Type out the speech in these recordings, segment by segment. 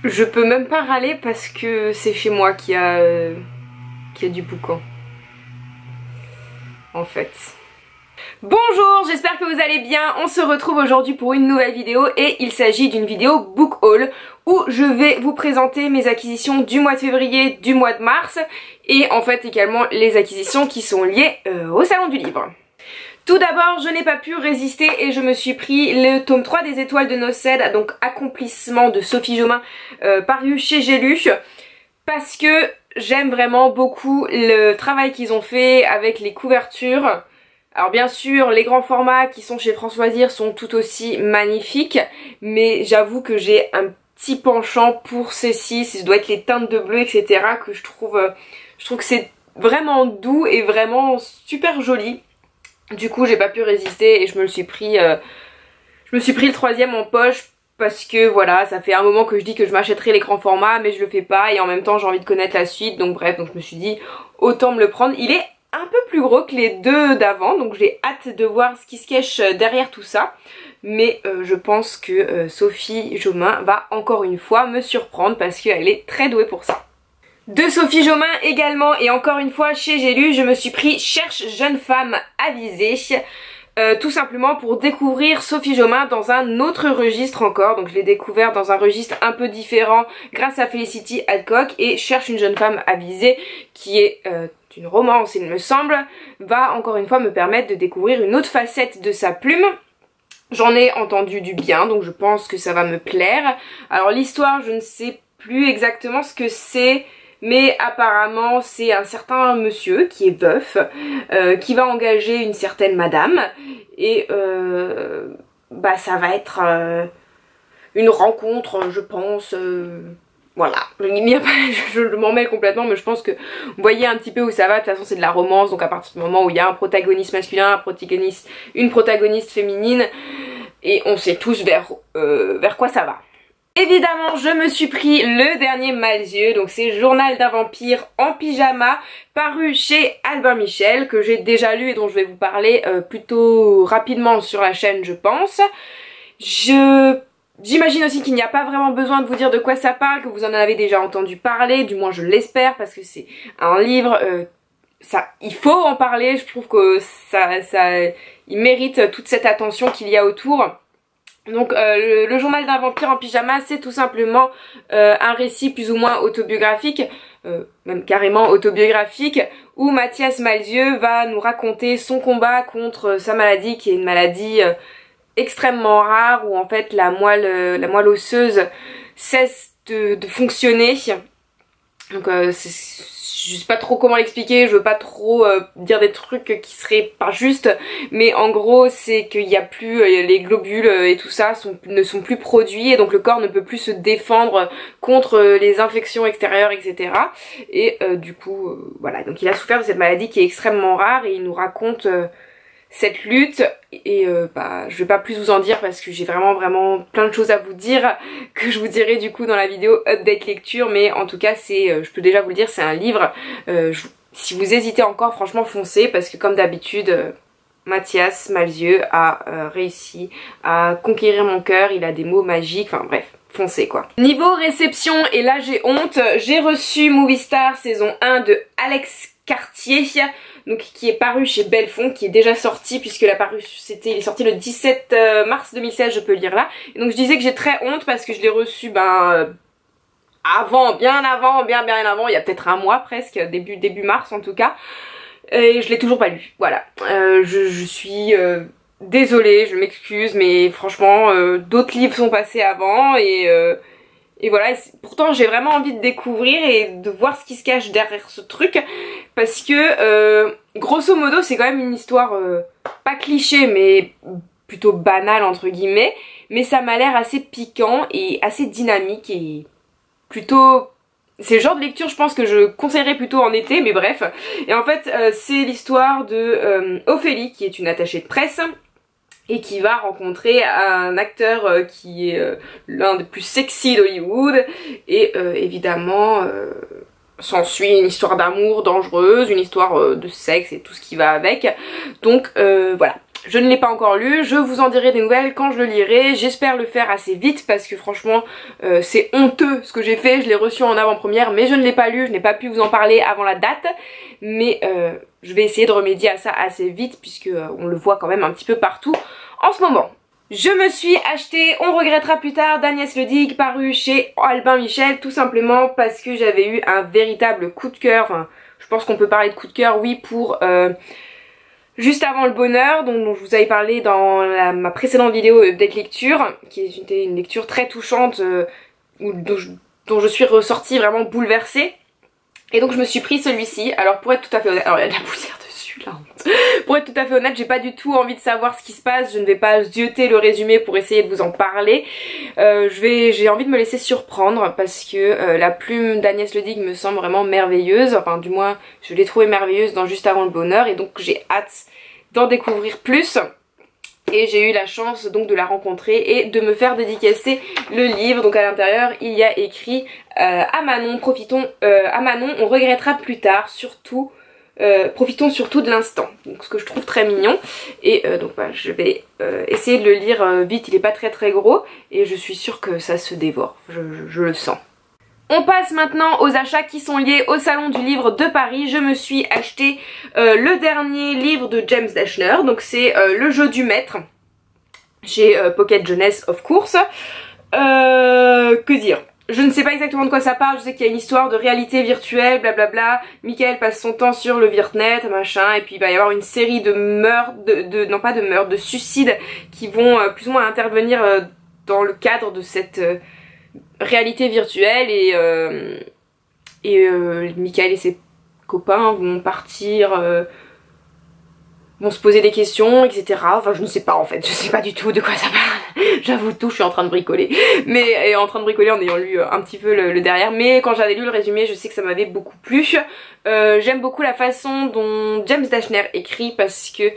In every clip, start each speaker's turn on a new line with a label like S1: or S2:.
S1: Je peux même pas râler parce que c'est chez moi qu'il y a du boucan. En fait. Bonjour, j'espère que vous allez bien. On se retrouve aujourd'hui pour une nouvelle vidéo et il s'agit d'une vidéo book haul où je vais vous présenter mes acquisitions du mois de février, du mois de mars et en fait également les acquisitions qui sont liées au salon du livre. Tout d'abord, je n'ai pas pu résister et je me suis pris le tome 3 des Étoiles de Nocède, donc Accomplissement de Sophie Jomain, paru chez J'ai lu, parce que j'aime vraiment beaucoup le travail qu'ils ont fait avec les couvertures. Alors bien sûr, les grands formats qui sont chez France Loisirs sont tout aussi magnifiques, mais j'avoue que j'ai un petit penchant pour ces-ci, ça doit être les teintes de bleu, etc. que je trouve que c'est vraiment doux et vraiment super joli. Du coup j'ai pas pu résister et je me suis pris le troisième en poche parce que voilà, ça fait un moment que je dis que je m'achèterai les grands formats mais je le fais pas et en même temps j'ai envie de connaître la suite, donc bref, donc je me suis dit autant me le prendre. Il est un peu plus gros que les deux d'avant, donc j'ai hâte de voir ce qui se cache derrière tout ça, mais je pense que Sophie Jomain va encore une fois me surprendre parce qu'elle est très douée pour ça. De Sophie Jomain également et encore une fois chez J'ai lu, je me suis pris Cherche jeune femme avisée, tout simplement pour découvrir Sophie Jomain dans un autre registre encore. Donc je l'ai découvert dans un registre un peu différent grâce à Felicity Alcock, et Cherche une jeune femme avisée qui est une romance il me semble, va encore une fois me permettre de découvrir une autre facette de sa plume. J'en ai entendu du bien donc je pense que ça va me plaire. Alors l'histoire je ne sais plus exactement ce que c'est, mais apparemment c'est un certain monsieur qui est veuf, qui va engager une certaine madame et bah ça va être une rencontre je pense, voilà, je m'en mêle complètement mais je pense que vous voyez un petit peu où ça va. De toute façon c'est de la romance, donc à partir du moment où il y a un protagoniste masculin, une protagoniste féminine, et on sait tous vers quoi ça va. Évidemment, je me suis pris le dernier Malzieu, donc c'est Journal d'un vampire en pyjama, paru chez Albin Michel, que j'ai déjà lu et dont je vais vous parler plutôt rapidement sur la chaîne je pense. J'imagine aussi qu'il n'y a pas vraiment besoin de vous dire de quoi ça parle, que vous en avez déjà entendu parler, du moins je l'espère, parce que c'est un livre, il faut en parler, je trouve que il mérite toute cette attention qu'il y a autour. Donc le journal d'un vampire en pyjama, c'est tout simplement un récit plus ou moins autobiographique, même carrément autobiographique, où Mathias Malzieu va nous raconter son combat contre sa maladie, qui est une maladie extrêmement rare, où en fait la moelle osseuse cesse de fonctionner. Donc je sais pas trop comment l'expliquer, je veux pas trop dire des trucs qui seraient pas justes, mais en gros c'est qu'il y a plus les globules et tout ça ne sont plus produits, et donc le corps ne peut plus se défendre contre les infections extérieures, etc. Et du coup voilà, donc il a souffert de cette maladie qui est extrêmement rare et il nous raconte cette lutte, et bah je vais pas plus vous en dire parce que j'ai vraiment plein de choses à vous dire que je vous dirai du coup dans la vidéo update lecture, mais en tout cas c'est, je peux déjà vous le dire, c'est un livre, si vous hésitez encore franchement foncez, parce que comme d'habitude Mathias Malzieu a réussi à conquérir mon cœur, il a des mots magiques, enfin bref, foncez quoi. Niveau réception, et là j'ai honte, j'ai reçu Movie Star saison 1 de Alex Cartier, donc qui est paru chez Belfond, qui est déjà sorti puisque il est sorti le 17 mars 2016, je peux le lire là. Et donc je disais que j'ai très honte parce que je l'ai reçu bien avant, il y a peut-être un mois presque, début mars en tout cas, et je l'ai toujours pas lu, voilà. Je suis désolée, je m'excuse, mais franchement d'autres livres sont passés avant, et voilà, pourtant j'ai vraiment envie de découvrir et de voir ce qui se cache derrière ce truc, parce que grosso modo c'est quand même une histoire pas cliché mais plutôt banale entre guillemets, mais ça m'a l'air assez piquant et assez dynamique et plutôt... C'est le genre de lecture je pense que je conseillerais plutôt en été, mais bref. Et en fait c'est l'histoire de Ophélie, qui est une attachée de presse et qui va rencontrer un acteur qui est l'un des plus sexy d'Hollywood, et évidemment s'ensuit une histoire d'amour dangereuse, une histoire de sexe et tout ce qui va avec. Donc voilà, je ne l'ai pas encore lu, je vous en dirai des nouvelles quand je le lirai, j'espère le faire assez vite parce que franchement c'est honteux ce que j'ai fait, je l'ai reçu en avant-première mais je ne l'ai pas lu, je n'ai pas pu vous en parler avant la date, mais je vais essayer de remédier à ça assez vite puisque on le voit quand même un petit peu partout en ce moment. Je me suis acheté On regrettera plus tard d'Agnès Ledig, paru chez Albin Michel, tout simplement parce que j'avais eu un véritable coup de cœur, enfin, je pense qu'on peut parler de coup de cœur, oui, pour Juste avant le bonheur, dont je vous avais parlé dans ma précédente vidéo Update Lecture, qui était une lecture très touchante, dont je suis ressortie vraiment bouleversée. Et donc je me suis pris celui-ci. Alors pour être tout à fait honnête, alors il y a de la poussière dessus là. Pour être tout à fait honnête, j'ai pas du tout envie de savoir ce qui se passe. Je ne vais pas zioter le résumé pour essayer de vous en parler. J'ai envie de me laisser surprendre parce que la plume d'Agnès Ledig me semble vraiment merveilleuse. Enfin du moins je l'ai trouvée merveilleuse dans Juste avant le bonheur et donc j'ai hâte d'en découvrir plus. Et j'ai eu la chance donc de la rencontrer et de me faire dédicacer le livre. Donc à l'intérieur il y a écrit à Manon, à Manon, on regrettera plus tard, surtout profitons surtout de l'instant. Donc ce que je trouve très mignon. Et donc bah, je vais essayer de le lire vite, il est pas très gros et je suis sûre que ça se dévore, je le sens. On passe maintenant aux achats qui sont liés au salon du livre de Paris. Je me suis acheté le dernier livre de James Dashner, donc c'est Le jeu du maître, chez Pocket Jeunesse of course. Que dire? Je ne sais pas exactement de quoi ça parle, je sais qu'il y a une histoire de réalité virtuelle, blablabla. Michael passe son temps sur le Virtnet, machin, et puis il va y avoir une série de meurtres, non pas de meurtres, de suicides qui vont plus ou moins intervenir dans le cadre de cette réalité virtuelle et Michael et ses copains vont partir, vont se poser des questions, etc. Enfin je ne sais pas en fait, je sais pas du tout de quoi ça parle. J'avoue tout, je suis en train de bricoler. Mais en train de bricoler en ayant lu un petit peu le derrière. Mais quand j'avais lu le résumé, je sais que ça m'avait beaucoup plu. J'aime beaucoup la façon dont James Dashner écrit parce que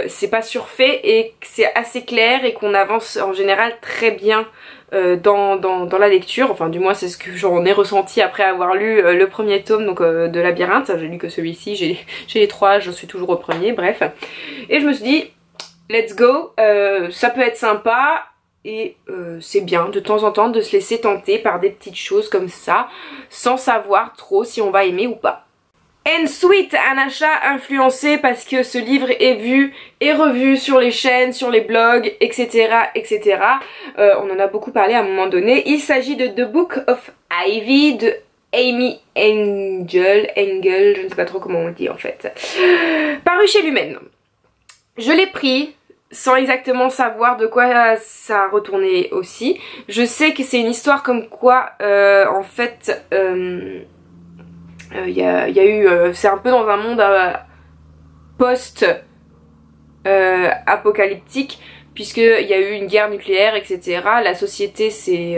S1: c'est pas surfait et que c'est assez clair et qu'on avance en général très bien dans la lecture. Enfin du moins c'est ce que j'en ai ressenti après avoir lu le premier tome donc de Labyrinthe. J'ai lu que celui-ci, j'ai les trois, je suis toujours au premier, bref. Et je me suis dit let's go, ça peut être sympa et c'est bien de temps en temps de se laisser tenter par des petites choses comme ça sans savoir trop si on va aimer ou pas. Ensuite, un achat influencé parce que ce livre est vu et revu sur les chaînes, sur les blogs, etc. etc. On en a beaucoup parlé à un moment donné. Il s'agit de The Book of Ivy de Amy Engel, je ne sais pas trop comment on le dit en fait. Paru chez Lumen. Je l'ai pris sans exactement savoir de quoi ça retournait aussi. Je sais que c'est une histoire comme quoi en fait y a eu, c'est un peu dans un monde post apocalyptique puisqu'il y a eu une guerre nucléaire, etc. La société c'est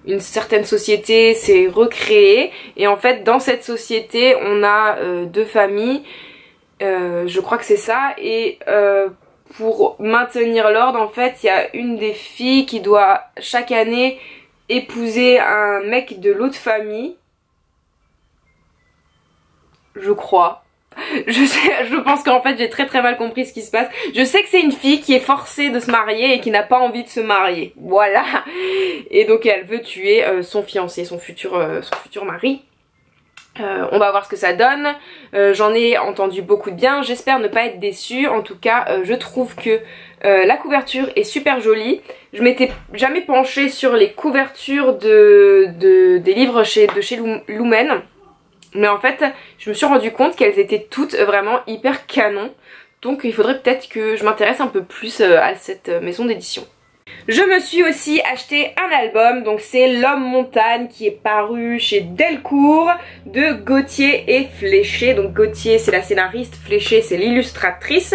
S1: une certaine société s'est recréée et en fait dans cette société on a deux familles, je crois que c'est ça, et pour maintenir l'ordre en fait il y a une des filles qui doit chaque année épouser un mec de l'autre famille, je crois. Je pense qu'en fait j'ai très mal compris ce qui se passe. Je sais que c'est une fille qui est forcée de se marier et qui n'a pas envie de se marier, voilà. Et donc elle veut tuer son fiancé, son futur mari. On va voir ce que ça donne. J'en ai entendu beaucoup de bien, j'espère ne pas être déçue. En tout cas je trouve que la couverture est super jolie. Je m'étais jamais penchée sur les couvertures des livres de chez Lumen, mais en fait je me suis rendu compte qu'elles étaient toutes vraiment hyper canon. Donc il faudrait peut-être que je m'intéresse un peu plus à cette maison d'édition. Je me suis aussi acheté un album, donc c'est L'Homme Montagne qui est paru chez Delcourt de Gauthier et Fléché. Donc Gauthier c'est la scénariste, Fléché c'est l'illustratrice.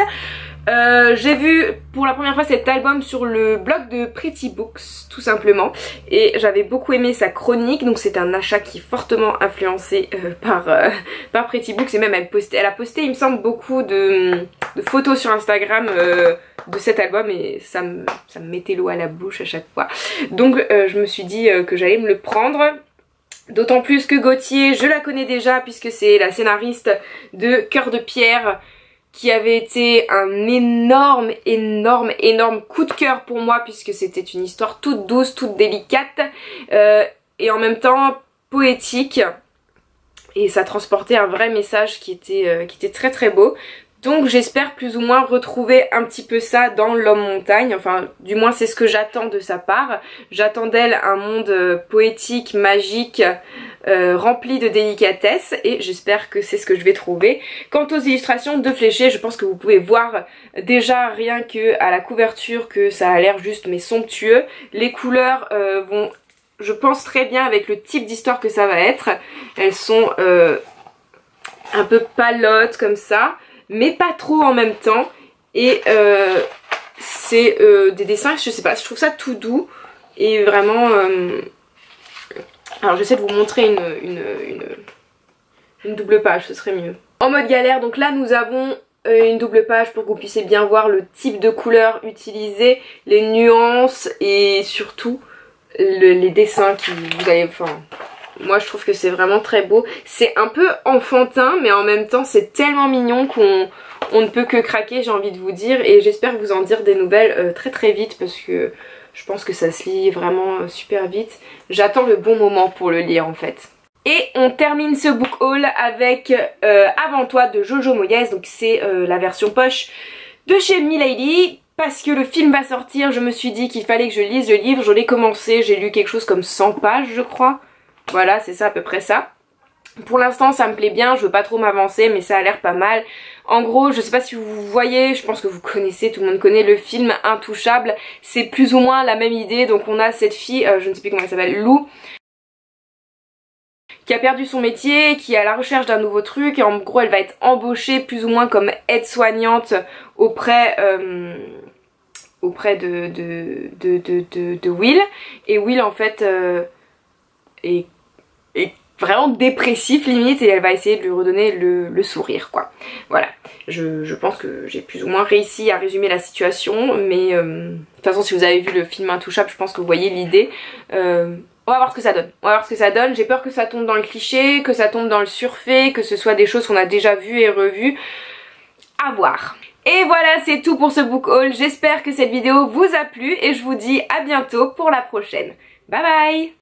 S1: J'ai vu pour la première fois cet album sur le blog de Pretty Books tout simplement et j'avais beaucoup aimé sa chronique, donc c'est un achat qui est fortement influencé par Pretty Books et même elle a posté il me semble beaucoup de photos sur Instagram de cet album et ça me mettait l'eau à la bouche à chaque fois. Donc je me suis dit que j'allais me le prendre. D'autant plus que Gauthier, je la connais déjà puisque c'est la scénariste de Cœur de Pierre qui avait été un énorme coup de cœur pour moi, puisque c'était une histoire toute douce, toute délicate, et en même temps poétique, et ça transportait un vrai message qui était très très beau. Donc j'espère plus ou moins retrouver un petit peu ça dans L'Homme Montagne, enfin du moins c'est ce que j'attends de sa part. J'attends d'elle un monde poétique, magique, rempli de délicatesse, et j'espère que c'est ce que je vais trouver. Quant aux illustrations de Fléché, je pense que vous pouvez voir déjà rien que à la couverture que ça a l'air juste mais somptueux. Les couleurs vont, je pense, très bien avec le type d'histoire que ça va être. Elles sont un peu palotes comme ça, mais pas trop en même temps, et c'est des dessins, je sais pas, je trouve ça tout doux, et vraiment, alors j'essaie de vous montrer une double page, ce serait mieux. En mode galère, donc là nous avons une double page pour que vous puissiez bien voir le type de couleur utilisé, les nuances, et surtout les dessins qui vous allez, enfin... Moi je trouve que c'est vraiment très beau. C'est un peu enfantin, mais en même temps c'est tellement mignon qu'on ne peut que craquer, j'ai envie de vous dire. Et j'espère vous en dire des nouvelles très très vite, parce que je pense que ça se lit vraiment super vite. J'attends le bon moment pour le lire en fait. Et on termine ce book haul avec Avant toi de Jojo Moyes. Donc c'est la version poche de chez Milady. Parce que le film va sortir, je me suis dit qu'il fallait que je lise le livre. Je l'ai commencé, j'ai lu quelque chose comme 100 pages je crois. Voilà, c'est ça à peu près ça. Pour l'instant ça me plaît bien, je veux pas trop m'avancer, mais ça a l'air pas mal. En gros, je sais pas si vous voyez, je pense que vous connaissez, tout le monde connaît le film Intouchable. C'est plus ou moins la même idée, donc on a cette fille, je ne sais plus comment elle s'appelle, Lou, qui a perdu son métier, qui est à la recherche d'un nouveau truc, et en gros elle va être embauchée plus ou moins comme aide-soignante auprès de Will. Et Will en fait est vraiment dépressif limite, et elle va essayer de lui redonner le sourire quoi. Voilà, je pense que j'ai plus ou moins réussi à résumer la situation, mais de toute façon si vous avez vu le film Intouchable, je pense que vous voyez l'idée. On va voir ce que ça donne. On va voir ce que ça donne. J'ai peur que ça tombe dans le cliché, que ça tombe dans le surfait, que ce soit des choses qu'on a déjà vues et revues. À voir. Et voilà, c'est tout pour ce book haul. J'espère que cette vidéo vous a plu et je vous dis à bientôt pour la prochaine. Bye bye!